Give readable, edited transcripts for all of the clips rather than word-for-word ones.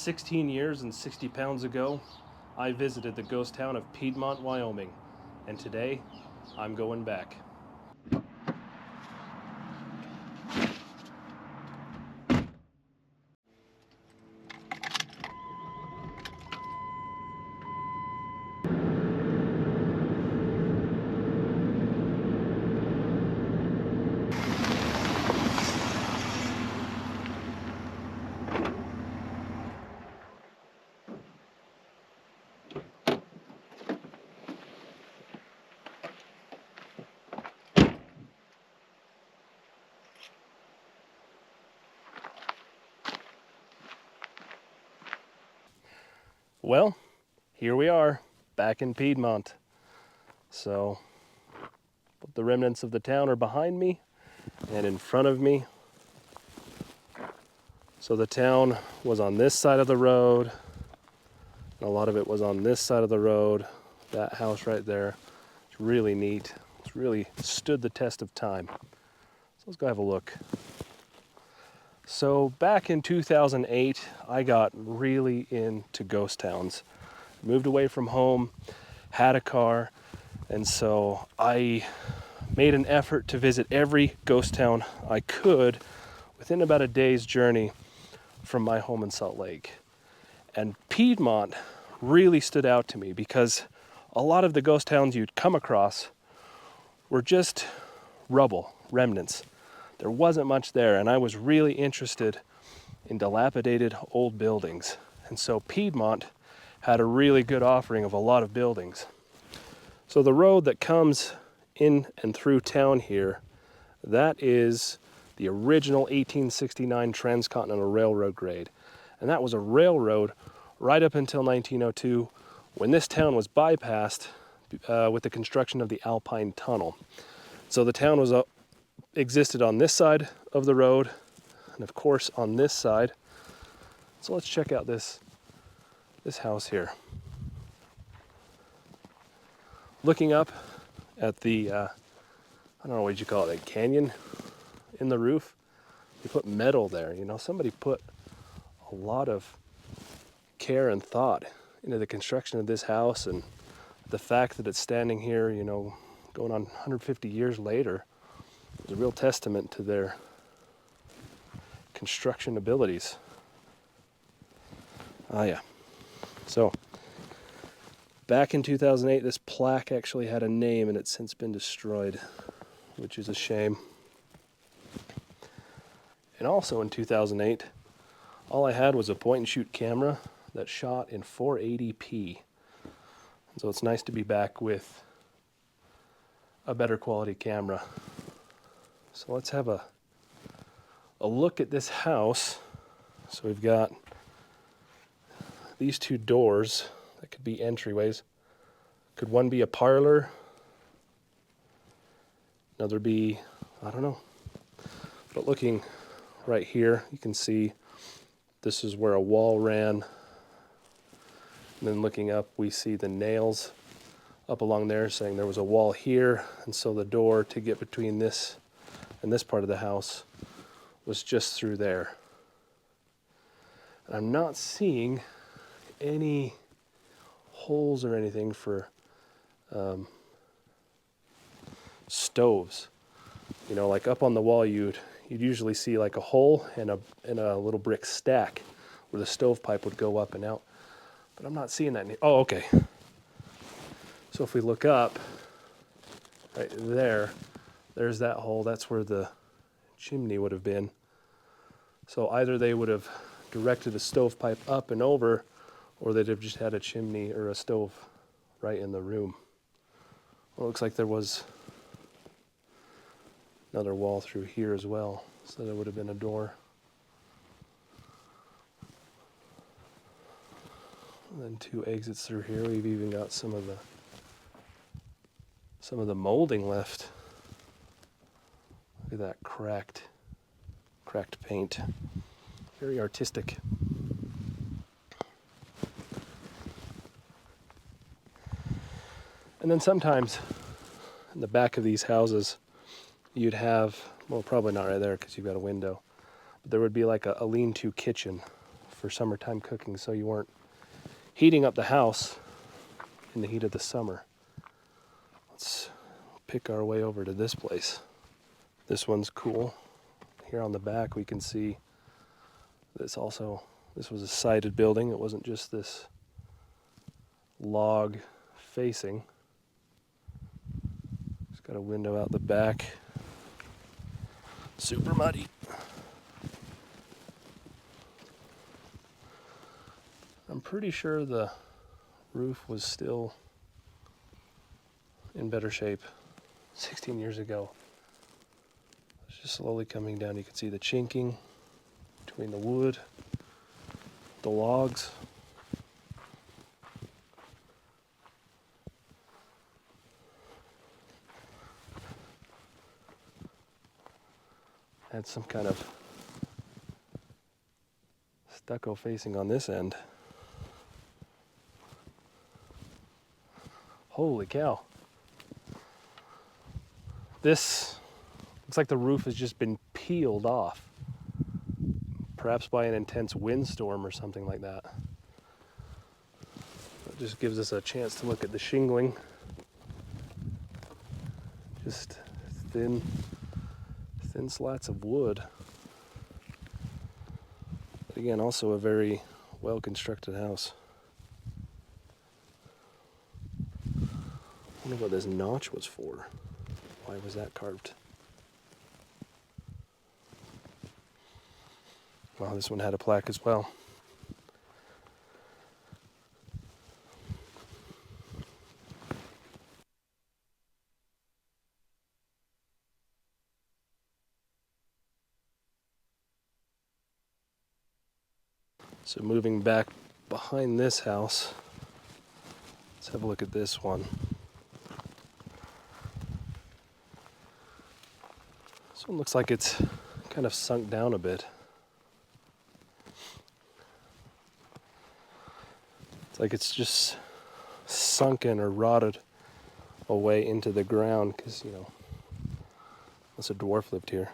16 years and 60 pounds ago, I visited the ghost town of Piedmont, Wyoming, and today I'm going back. Well, here we are, back in Piedmont. So, the remnants of the town are behind me and in front of me. So the town was on this side of the road, and a lot of it was on this side of the road. That house right there, it's really neat. It's really stood the test of time. So let's go have a look. So back in 2008, I got really into ghost towns. Moved away from home, had a car, and so I made an effort to visit every ghost town I could within about a day's journey from my home in Salt Lake. And Piedmont really stood out to me because a lot of the ghost towns you'd come across were just rubble, remnants. There wasn't much there, and I was really interested in dilapidated old buildings. And so Piedmont had a really good offering of a lot of buildings. So the road that comes in and through town here, that is the original 1869 Transcontinental Railroad grade. And that was a railroad right up until 1902, when this town was bypassed with the construction of the Alpine Tunnel. So the town was existed on this side of the road, and of course on this side. So let's check out this house here. Looking up at the I don't know what you call it, a canyon in the roof. They put metal there. You know, somebody put a lot of care and thought into the construction of this house, and the fact that it's standing here, you know, going on 150 years later, is a real testament to their construction abilities. Yeah. So, back in 2008, this plaque actually had a name, and it's since been destroyed, which is a shame. And also in 2008, all I had was a point-and-shoot camera that shot in 480p. And so it's nice to be back with a better quality camera. So let's have a look at this house. So we've got these two doors that could be entryways. Could one be a parlor? Another be, I don't know. But looking right here, you can see this is where a wall ran. And then looking up, we see the nails up along there saying there was a wall here. And so the door to get between this and this part of the house was just through there. And I'm not seeing any holes or anything for stoves. You know, like up on the wall, you'd usually see like a hole and a little brick stack where the stovepipe would go up and out. But I'm not seeing that. Oh, okay. So if we look up right there, there's that hole. That's where the chimney would have been. So either they would have directed a stovepipe up and over, or they'd have just had a chimney or a stove right in the room. Well, it looks like there was another wall through here as well, so there would have been a door. And then two exits through here. We've even got some of the molding left. Look at that cracked paint. Very artistic. And then sometimes in the back of these houses, you'd have, well, probably not right there because you've got a window, but there would be like a lean-to kitchen for summertime cooking, so you weren't heating up the house in the heat of the summer. Let's pick our way over to this place. This one's cool. Here on the back we can see this was a sided building. It wasn't just this log facing. It's got a window out the back. Super muddy. I'm pretty sure the roof was still in better shape 16 years ago. It's just slowly coming down. You can see the chinking between the wood, the logs. Had some kind of stucco facing on this end. Holy cow. This looks like the roof has just been peeled off, perhaps by an intense windstorm or something like that. It just gives us a chance to look at the shingling. Just thin slats of wood. But again, also a very well-constructed house. I wonder what this notch was for. Why was that carved? Wow, this one had a plaque as well. So moving back behind this house, let's have a look at this one. This one looks like it's kind of sunk down a bit. It's like it's just sunken or rotted away into the ground because, you know, unless a dwarf lived here.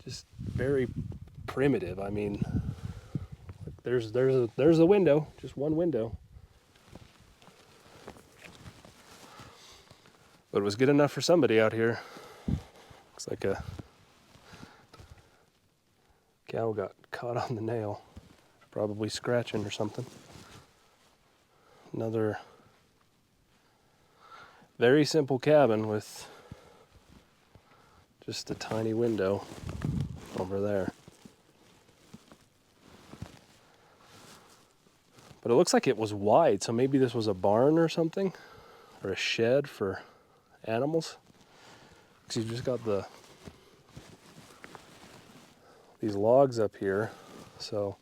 Just very primitive. I mean, there's a window, just one window. But it was good enough for somebody out here. Looks like a cow got caught on the nail, probably scratching or something. Another very simple cabin with just a tiny window over there. But it looks like it was wide, so maybe this was a barn or something, or a shed for animals. Because you've just got these logs up here, so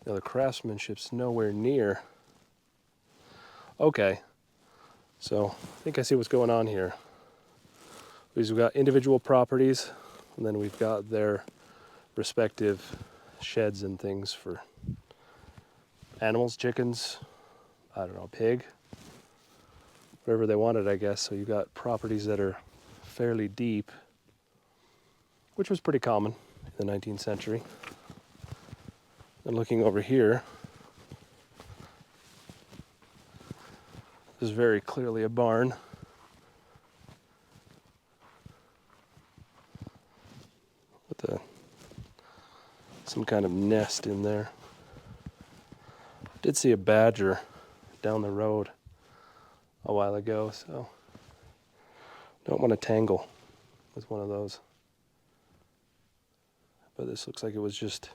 you know, the craftsmanship's nowhere near. Okay, so I think I see what's going on here. We've got individual properties, and then we've got their respective sheds and things for animals, chickens, I don't know, pig, whatever they wanted, I guess. So you've got properties that are fairly deep, which was pretty common in the 19th century. And looking over here, this is very clearly a barn. With some kind of nest in there. Did see a badger down the road a while ago, so don't want to tangle with one of those. But this looks like it was just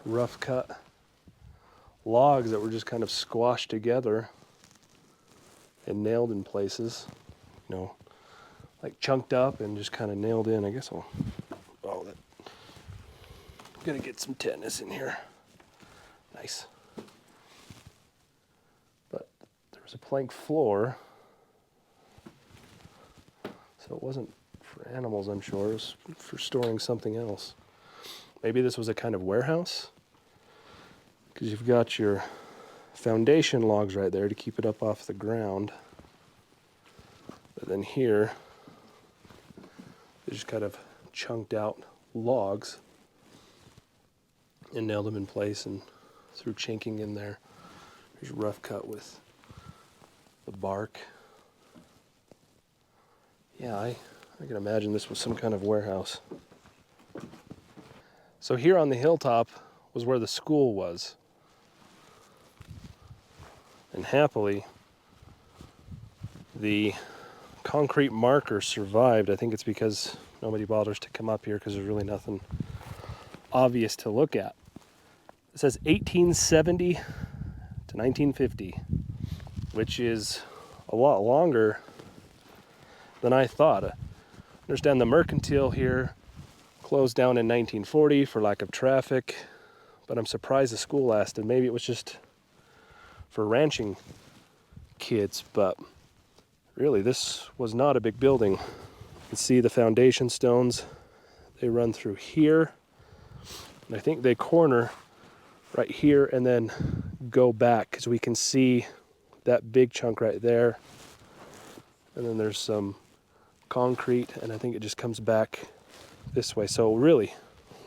rough cut logs that were just kind of squashed together and nailed in places, you know, like chunked up and just kind of nailed in. I guess I'm gonna get some tetanus in here. Nice. But there was a plank floor, so it wasn't for animals, I'm sure. It was for storing something else. Maybe this was a kind of warehouse, because you've got your foundation logs right there to keep it up off the ground. But then here, They just kind of chunked out logs and nailed them in place and threw chinking in there. There's a rough cut with the bark. Yeah, I can imagine this was some kind of warehouse. So here on the hilltop was where the school was. And happily, the concrete marker survived. I think it's because nobody bothers to come up here because there's really nothing obvious to look at. It says 1870 to 1950, which is a lot longer than I thought. I understand the mercantile here closed down in 1940 for lack of traffic, but I'm surprised the school lasted. Maybe it was just for ranching kids, but really this was not a big building. You can see the foundation stones. They run through here, and I think they corner right here and then go back, because we can see that big chunk right there, and then there's some concrete, and I think it just comes back this way. So it really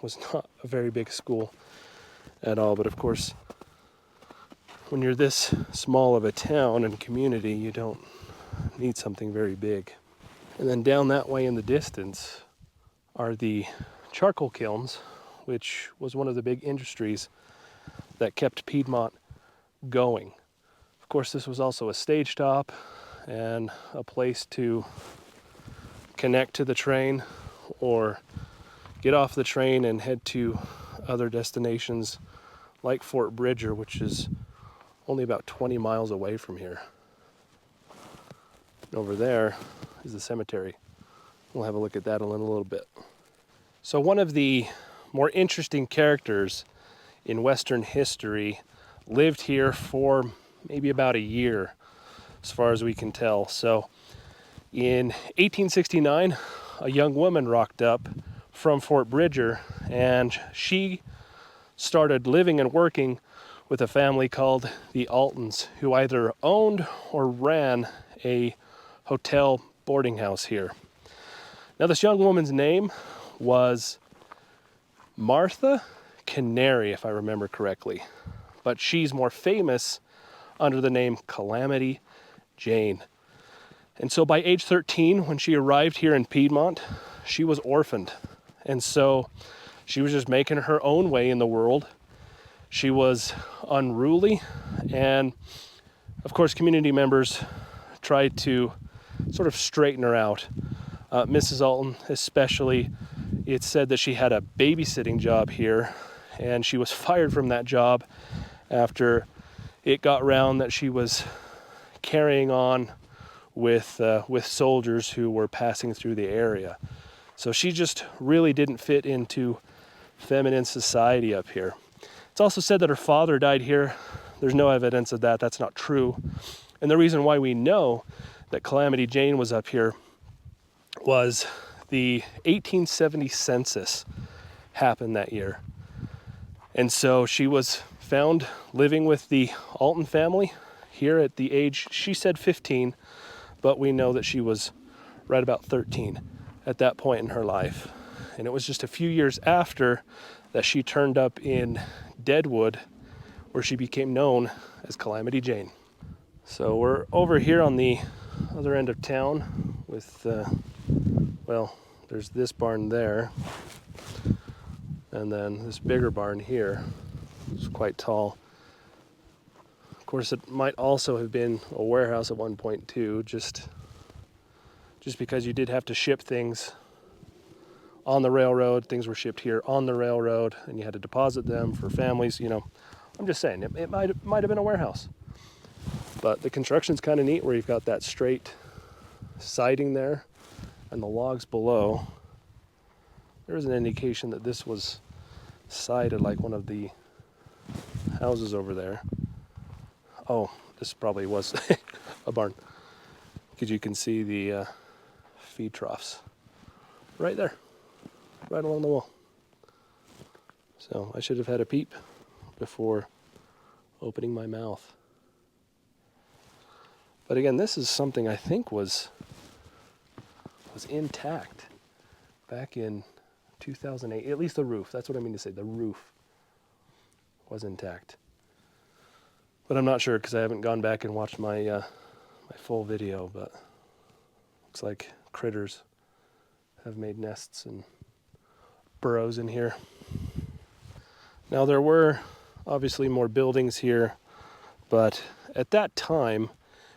was not a very big school at all. But of course, when you're this small of a town and community, you don't need something very big. And then down that way in the distance are the charcoal kilns, which was one of the big industries that kept Piedmont going. Of course, this was also a stage stop and a place to connect to the train or get off the train and head to other destinations like Fort Bridger, which is only about 20 miles away from here. And over there is the cemetery. We'll have a look at that in a little bit. So one of the more interesting characters in Western history lived here for maybe about a year, as far as we can tell. So in 1869, a young woman rocked up from Fort Bridger, and she started living and working with a family called the Altons, who either owned or ran a hotel boarding house here. Now, this young woman's name was Martha Canary, if I remember correctly, but she's more famous under the name Calamity Jane. And so by age 13, when she arrived here in Piedmont, she was orphaned. And so she was just making her own way in the world. She was unruly, and of course community members tried to sort of straighten her out. Mrs. Alton especially, it's said that she had a babysitting job here, and she was fired from that job after it got round that she was carrying on with soldiers who were passing through the area. So she just really didn't fit into feminine society up here. It's also said that her father died here. There's no evidence of that. That's not true. And the reason why we know that Calamity Jane was up here was the 1870 census happened that year. And so she was found living with the Alton family here at the age, she said 15, but we know that she was right about 13 at that point in her life. And it was just a few years after that she turned up in Deadwood, where she became known as Calamity Jane. So we're over here on the other end of town with, well, there's this barn there, and then this bigger barn here. It's quite tall. Of course, it might also have been a warehouse at one point too, just because you did have to ship things on the railroad. Things were shipped here on the railroad, and you had to deposit them for families. You know, I'm just saying it might have been a warehouse. But the construction's kind of neat, where you've got that straight siding there, and the logs below. There is an indication that this was sided like one of the houses over there. Oh, this probably was a barn, because you can see the feed troughs right there, right along the wall. So I should have had a peep before opening my mouth. But again, this is something I think was intact. back in 2008. At least the roof, that's what I mean to say, the roof was intact. But I'm not sure because I haven't gone back and watched my my full video, but looks like critters have made nests and burrows in here. Now there were obviously more buildings here, but at that time,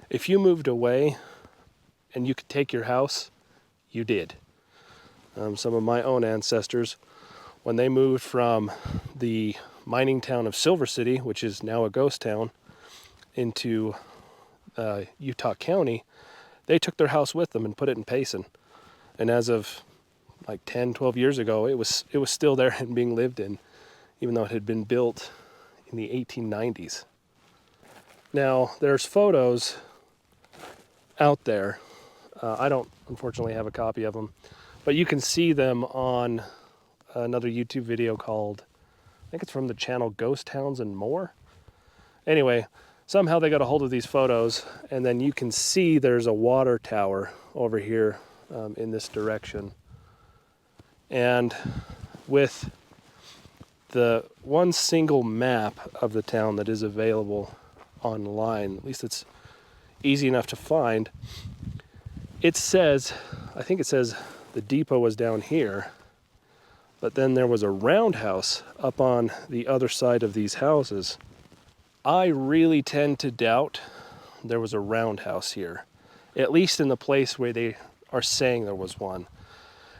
if you moved away and you could take your house, you did. Some of my own ancestors, when they moved from the mining town of Silver City, which is now a ghost town, into Utah County, they took their house with them and put it in Payson. And as of like 10, 12 years ago, it was still there and being lived in, even though it had been built in the 1890s. Now, there's photos out there. I don't, unfortunately, have a copy of them, but you can see them on another YouTube video called, I think it's from the channel Ghost Towns and More. Anyway, somehow they got a hold of these photos, and then you can see there's a water tower over here in this direction. And with the one single map of the town that is available online, at least it's easy enough to find, it says, I think it says the depot was down here, but then there was a roundhouse up on the other side of these houses. I really tend to doubt there was a roundhouse here, at least in the place where they are saying there was one.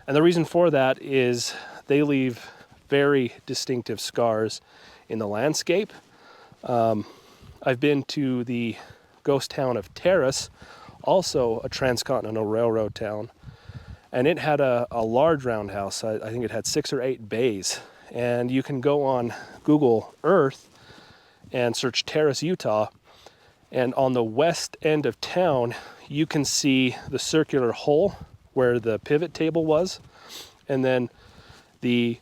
And the reason for that is they leave very distinctive scars in the landscape. I've been to the ghost town of Terrace, also a Transcontinental Railroad town, and it had a large roundhouse. I think it had 6 or 8 bays. And you can go on Google Earth and search Terrace, Utah, and on the west end of town, you can see the circular hole where the pivot table was, and then the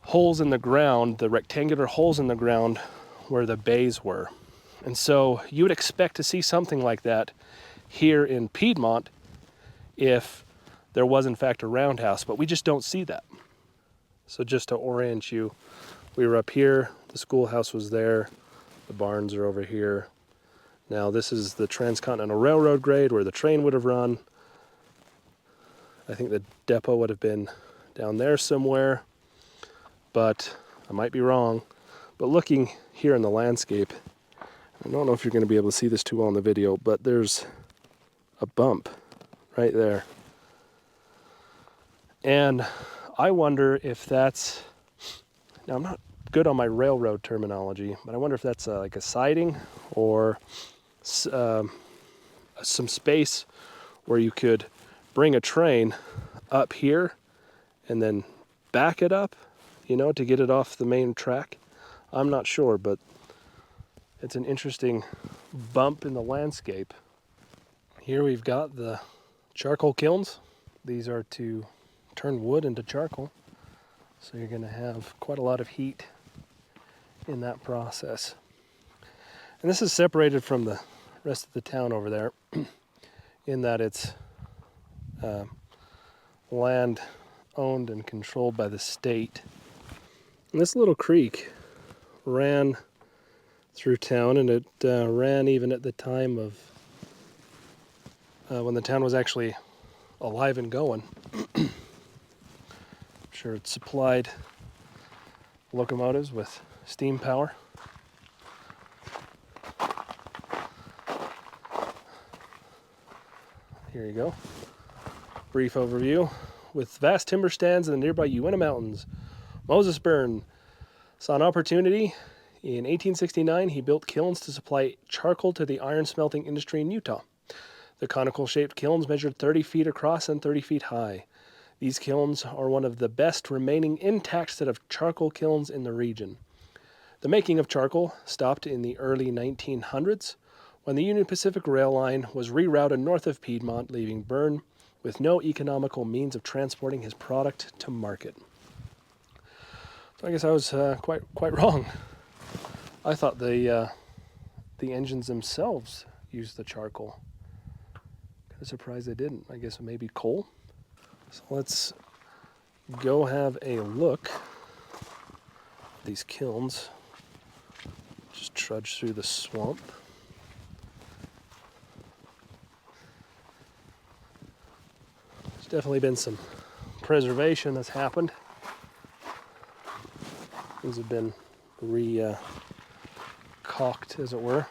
holes in the ground, the rectangular holes in the ground where the bays were. And so you would expect to see something like that here in Piedmont if there was in fact a roundhouse, but we just don't see that. So just to orient you, we were up here, the schoolhouse was there, the barns are over here. Now this is the Transcontinental Railroad grade where the train would have run. I think the depot would have been down there somewhere, but I might be wrong. But looking here in the landscape, I don't know if you're going to be able to see this too well in the video, but there's a bump right there. And I wonder if that's, now I'm not good on my railroad terminology, but I wonder if that's like a siding or some space where you could bring a train up here and then back it up, you know, to get it off the main track. I'm not sure, but it's an interesting bump in the landscape. Here we've got the charcoal kilns. These are to turn wood into charcoal. So you're going to have quite a lot of heat in that process. And this is separated from the rest of the town over there in that it's land owned and controlled by the state. And this little creek ran through town, and it ran even at the time of when the town was actually alive and going. I'm sure it supplied locomotives with steam power. Here you go. Brief overview. With vast timber stands in the nearby Uinta Mountains, Moses Byrne saw an opportunity. In 1869, he built kilns to supply charcoal to the iron smelting industry in Utah. The conical-shaped kilns measured 30 feet across and 30 feet high. These kilns are one of the best remaining intact set of charcoal kilns in the region. The making of charcoal stopped in the early 1900s when the Union Pacific Rail line was rerouted north of Piedmont, leaving Byrne with no economical means of transporting his product to market. So I guess I was quite wrong. I thought the engines themselves used the charcoal. Kind of surprised they didn't. I guess maybe coal. So let's go have a look at these kilns. Just trudge through the swamp. There's definitely been some preservation that's happened. These have been caulked, as it were.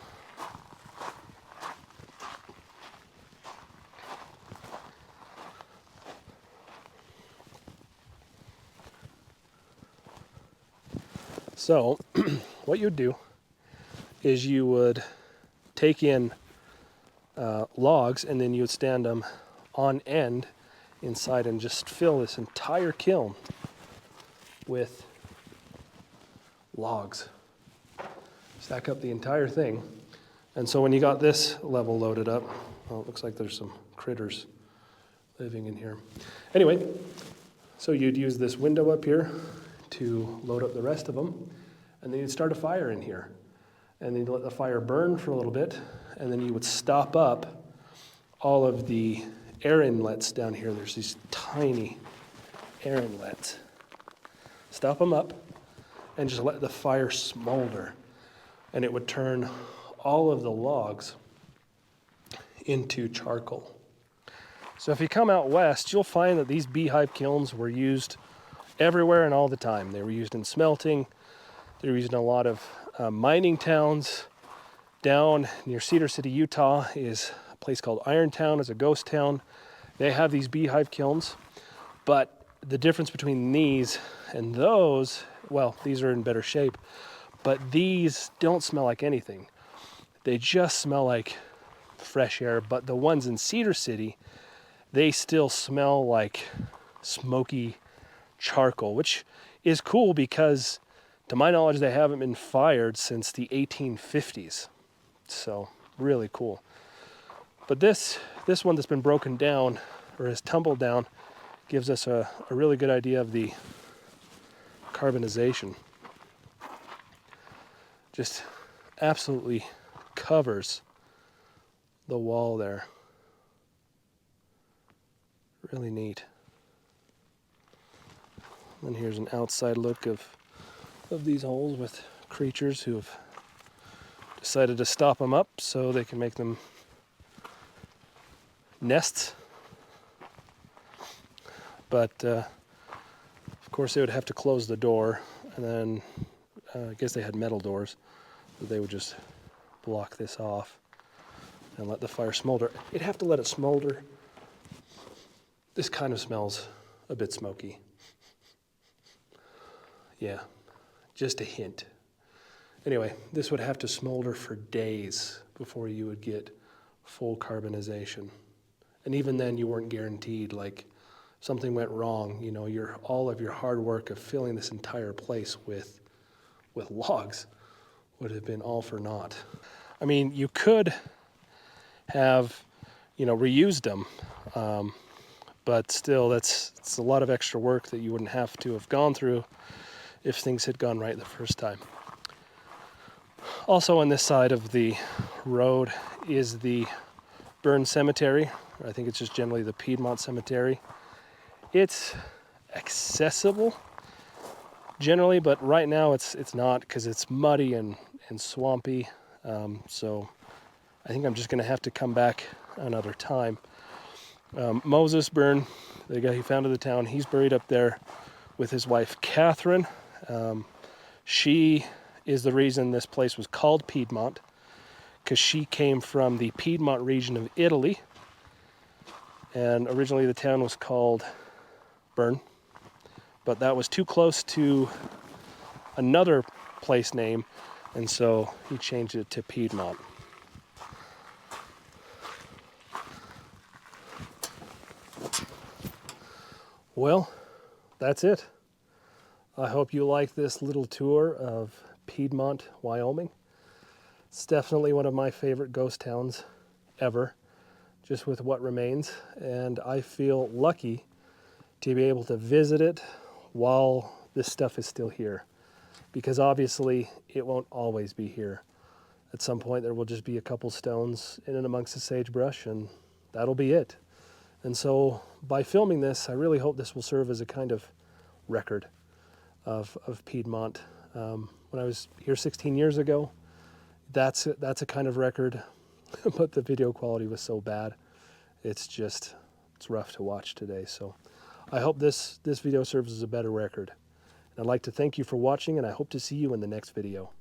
So, what you'd do is you would take in logs and then you would stand them on end inside and just fill this entire kiln with logs. Stack up the entire thing. And so when you got this level loaded up, well, it looks like there's some critters living in here. Anyway, so you'd use this window up here to load up the rest of them, and then you'd start a fire in here. And then you'd let the fire burn for a little bit, and then you would stop up all of the air inlets down here. There's these tiny air inlets. Stop them up and just let the fire smolder, and it would turn all of the logs into charcoal. So if you come out west, you'll find that these beehive kilns were used everywhere and all the time. They were used in smelting. They were used in a lot of mining towns. Down near Cedar City, Utah is a place called Irontown. It's a ghost town. They have these beehive kilns, but the difference between these and those, well, these are in better shape, but these don't smell like anything. They just smell like fresh air, but the ones in Cedar City, they still smell like smoky charcoal, which is cool because to my knowledge they haven't been fired since the 1850s. So really cool. But this one that's been broken down or has tumbled down gives us a really good idea of the carbonization. Just absolutely covers the wall there. Really neat. And here's an outside look of these holes with creatures who have decided to stop them up so they can make them nests. But of course they would have to close the door, and then I guess they had metal doors, but they would just block this off and let the fire smolder. You'd have to let it smolder. This kind of smells a bit smoky. Yeah, just a hint. Anyway, this would have to smolder for days before you would get full carbonization. And even then you weren't guaranteed, like something went wrong, you know, all of your hard work of filling this entire place with logs would have been all for naught. I mean, you could have, reused them, but still it's a lot of extra work that you wouldn't have to have gone through if things had gone right the first time. Also on this side of the road is the Burned Cemetery. I think it's just generally the Piedmont Cemetery. It's accessible generally, but right now it's not because it's muddy and swampy. So I think I'm just going to have to come back another time. Moses Byrne, the guy who founded the town, he's buried up there with his wife Catherine. She is the reason this place was called Piedmont, because she came from the Piedmont region of Italy, and originally the town was called Bern, but that was too close to another place name, and so he changed it to Piedmont. Well, that's it. I hope you like this little tour of Piedmont, Wyoming. It's definitely one of my favorite ghost towns ever, just with what remains, and I feel lucky to be able to visit it while this stuff is still here, because obviously it won't always be here. At some point there will just be a couple stones in and amongst the sagebrush, and that'll be it. And so by filming this, I really hope this will serve as a kind of record of Piedmont. When I was here 16 years ago, that's a kind of record, but the video quality was so bad. It's rough to watch today. So I hope this video serves as a better record. And I'd like to thank you for watching, and I hope to see you in the next video.